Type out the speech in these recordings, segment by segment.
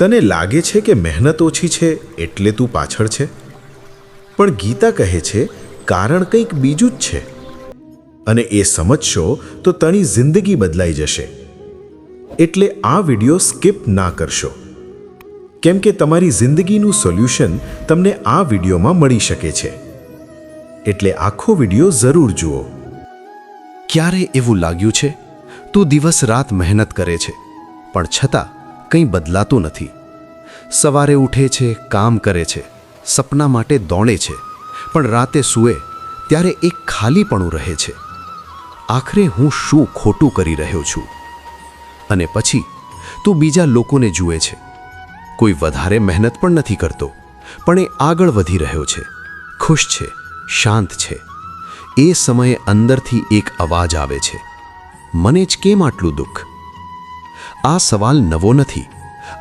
તને લાગે છે કે મહેનત ઓછી છે એટલે તું પાછળ છે, પણ ગીતા કહે છે કારણ કંઈક બીજું જ છે. અને એ સમજશો તો તારી જિંદગી બદલાઈ જશે. એટલે આ વિડિયો સ્કીપ ના કરશો, કેમ કે તમારી જિંદગીનું સોલ્યુશન તમને આ વિડિયોમાં મળી શકે છે. એટલે આખો વિડિયો જરૂર જુઓ. ક્યારે એવું લાગ્યું છે તું દિવસ રાત મહેનત કરે છે પણ છતાં કંઈ બદલાતું નથી? સવારે ઉઠે છે, કામ કરે છે, સપના માટે દોડે છે, પણ રાતે સૂએ ત્યારે એક ખાલીપણું રહે છે. આખરે હું શું ખોટું કરી રહ્યો છું? અને પછી તું બીજા લોકોને જુએ છે. કોઈ વધારે મહેનત પણ નથી કરતો, પણ એ આગળ વધી રહ્યો છે, ખુશ છે, શાંત છે. એ સમયે અંદરથી એક અવાજ આવે છે, મને જ કેમ આટલું દુઃખ? આ સવાલ નવો નથી.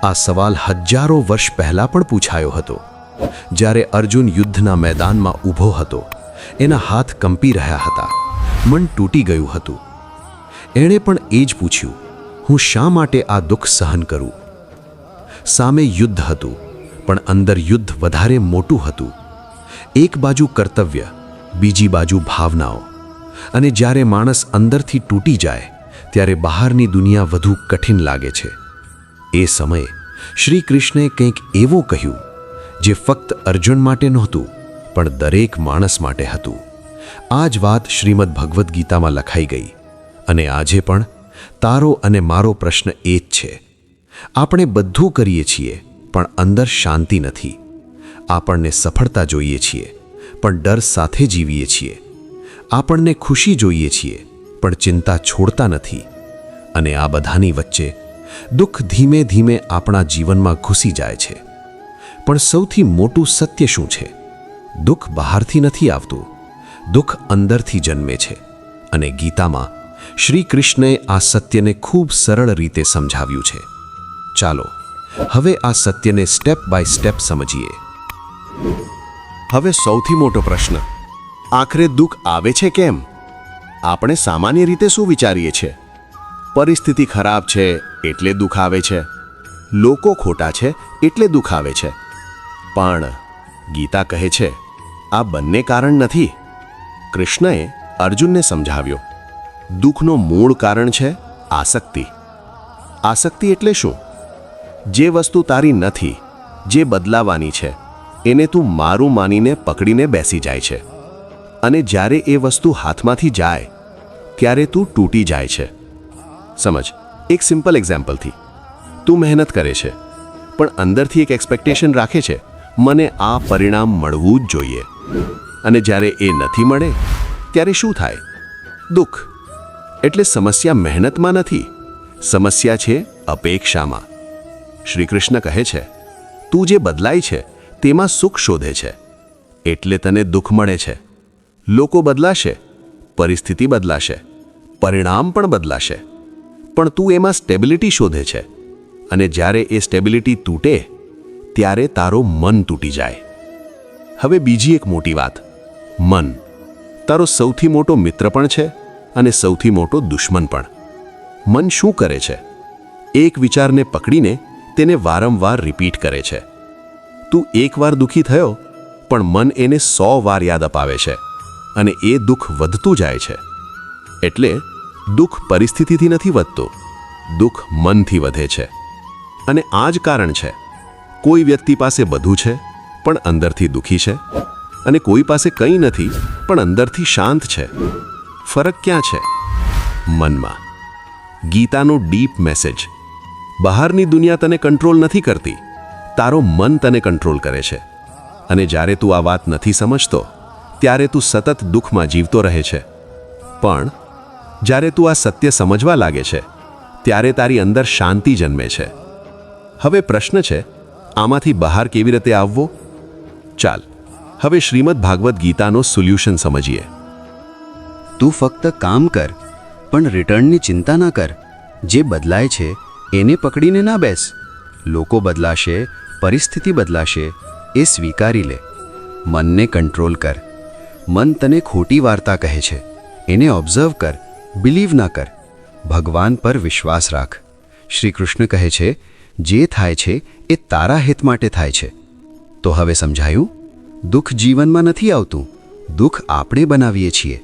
આ સવાલ હજારો વર્ષ પહેલાં પણ પૂછાયો હતો. જ્યારે અર્જુન યુદ્ધના મેદાનમાં ઊભો હતો, એના હાથ કંપી રહ્યા હતા, મન તૂટી ગયું હતું. એણે પણ એ જ પૂછ્યું, હું શા માટે આ દુઃખ સહન કરું? સામે યુદ્ધ હતું, પણ અંદર યુદ્ધ વધારે મોટું હતું. એક બાજુ કર્તવ્ય, બીજી બાજુ ભાવનાઓ. અને જ્યારે માણસ અંદરથી તૂટી જાય ત્યારે બહારની દુનિયા વધુ કઠિન લાગે છે. એ સમયે શ્રી કૃષ્ણે કંઈક એવું કહ્યું જે ફક્ત અર્જુન માટે નહોતું, પણ દરેક માણસ માટે હતું. આ જ વાત શ્રીમદ ભગવદ્ ગીતામાં લખાઈ ગઈ. અને આજે પણ તારો અને મારો પ્રશ્ન એ જ છે. આપણે બધું કરીએ છીએ, પણ અંદર શાંતિ નથી. આપણને સફળતા જોઈએ છીએ, પણ ડર સાથે જીવીએ છીએ. આપણને ખુશી જોઈએ છીએ, પણ ચિંતા છોડતા નથી. અને આ બધાની વચ્ચે દુઃખ ધીમે ધીમે આપણા જીવનમાં ઘૂસી જાય છે. પણ સૌથી મોટું સત્ય શું છે? દુઃખ બહારથી નથી આવતું, દુઃખ અંદરથી જન્મે છે. અને ગીતામાં શ્રી કૃષ્ણએ આ સત્યને ખૂબ સરળ રીતે સમજાવ્યું છે. ચાલો હવે આ સત્યને સ્ટેપ બાય સ્ટેપ સમજીએ. હવે સૌથી મોટો પ્રશ્ન, આખરે દુઃખ આવે છે કેમ? આપણે સામાન્ય રીતે શું વિચારીએ છીએ? પરિસ્થિતિ ખરાબ છે એટલે દુઃખ આવે છે, લોકો ખોટા છે એટલે દુઃખ આવે છે. પણ ગીતા કહે છે આ બંને કારણ નથી. કૃષ્ણએ અર્જુનને સમજાવ્યો, દુઃખનો મૂળ કારણ છે આસક્તિ. આસક્તિ એટલે શું? જે વસ્તુ તારી નથી, જે બદલાવાની છે, એને તું મારું માનીને પકડીને બેસી જાય છે. અને જ્યારે એ વસ્તુ હાથમાંથી જાય ત્યારે તું તૂટી જાય છે. સમજ, એક સિમ્પલ એક્ઝામ્પલથી. તું મહેનત કરે છે, પણ અંદરથી એક એક્સપેક્ટેશન રાખે છે, મને આ પરિણામ મળવું જ જોઈએ. અને જ્યારે એ નથી મળે ત્યારે શું થાય? દુઃખ. એટલે સમસ્યા મહેનતમાં નથી, સમસ્યા છે અપેક્ષામાં. શ્રી કૃષ્ણ કહે છે તું જે બદલાય છે તેમાં સુખ શોધે છે, એટલે તને દુઃખ મળે છે. લોકો બદલાશે, પરિસ્થિતિ બદલાશે, પરિણામ પણ બદલાશે, પણ તું એમાં સ્ટેબિલિટી શોધે છે. અને જ્યારે એ સ્ટેબિલિટી તૂટે ત્યારે તારો મન તૂટી જાય. હવે બીજી એક મોટી વાત, મન તારો સૌથી મોટો મિત્ર પણ છે અને સૌથી મોટો દુશ્મન પણ. મન શું કરે છે? એક વિચારને પકડીને તેને વારંવાર રિપીટ કરે છે. તું એકવાર દુઃખી થયો, પણ મન એને 100 વાર યાદ અપાવે છે, અને એ દુઃખ વધતું જાય છે. એટલે દુઃખ પરિસ્થિતિથી નથી વધતું, દુઃખ મનથી વધે છે. અને આ જ કારણ છે, કોઈ વ્યક્તિ પાસે બધું છે પણ અંદરથી દુઃખી છે, અને કોઈ પાસે કંઈ નથી પણ અંદરથી શાંત છે. ફરક ક્યાં છે? મનમાં. ગીતાનો ડીપ મેસેજ, બહારની દુનિયા તને કંટ્રોલ નથી કરતી, તારો મન તને કંટ્રોલ કરે છે. અને જ્યારે તું આ વાત નથી સમજતો ત્યારે તું સતત દુઃખમાં જીવતો રહે છે. પણ જ્યારે તું આ સત્ય સમજવા લાગે છે ત્યારે તારી અંદર શાંતિ જન્મે છે. હવે પ્રશ્ન છે, આમાંથી બહાર કેવી રીતે આવવો? ચાલ હવે શ્રીમદ ભાગવદ્ ગીતાનો સોલ્યુશન સમજીએ. તું ફક્ત કામ કર, પણ રિટર્નની ચિંતા ના કર. જે બદલાય છે એને પકડીને ના બેસ. લોકો બદલાશે, પરિસ્થિતિ બદલાશે, એ સ્વીકારી લે. મનને કંટ્રોલ કર. મન તને ખોટી વાર્તા કહે છે, એને ઓબ્ઝર્વ કર, બિલીવ ના કર. ભગવાન પર વિશ્વાસ રાખ. શ્રી કૃષ્ણ કહે છે જે થાય છે એ તારા હિત માટે થાય છે. તો હવે સમજાયું? દુઃખ જીવનમાં નથી આવતું, દુઃખ આપણે બનાવીએ છીએ.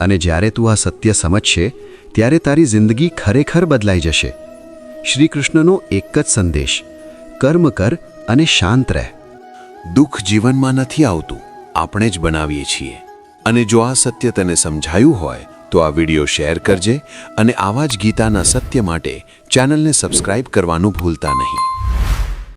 અને જ્યારે તું આ સત્ય સમજશે ત્યારે તારી જિંદગી ખરેખર બદલાઈ જશે. શ્રી કૃષ્ણનો એક જ સંદેશ: કર્મ કર અને શાંત રહે. દુઃખ જીવનમાં નથી આવતું, આપણે જ બનાવીએ છીએ. અને જો આ સત્ય તને સમજાયું હોય તો આ વિડિયો શેર કરજે અને આવા જ ગીતાના સત્ય માટે ચેનલને સબસ્ક્રાઇબ કરવાનું ભૂલતા નહીં.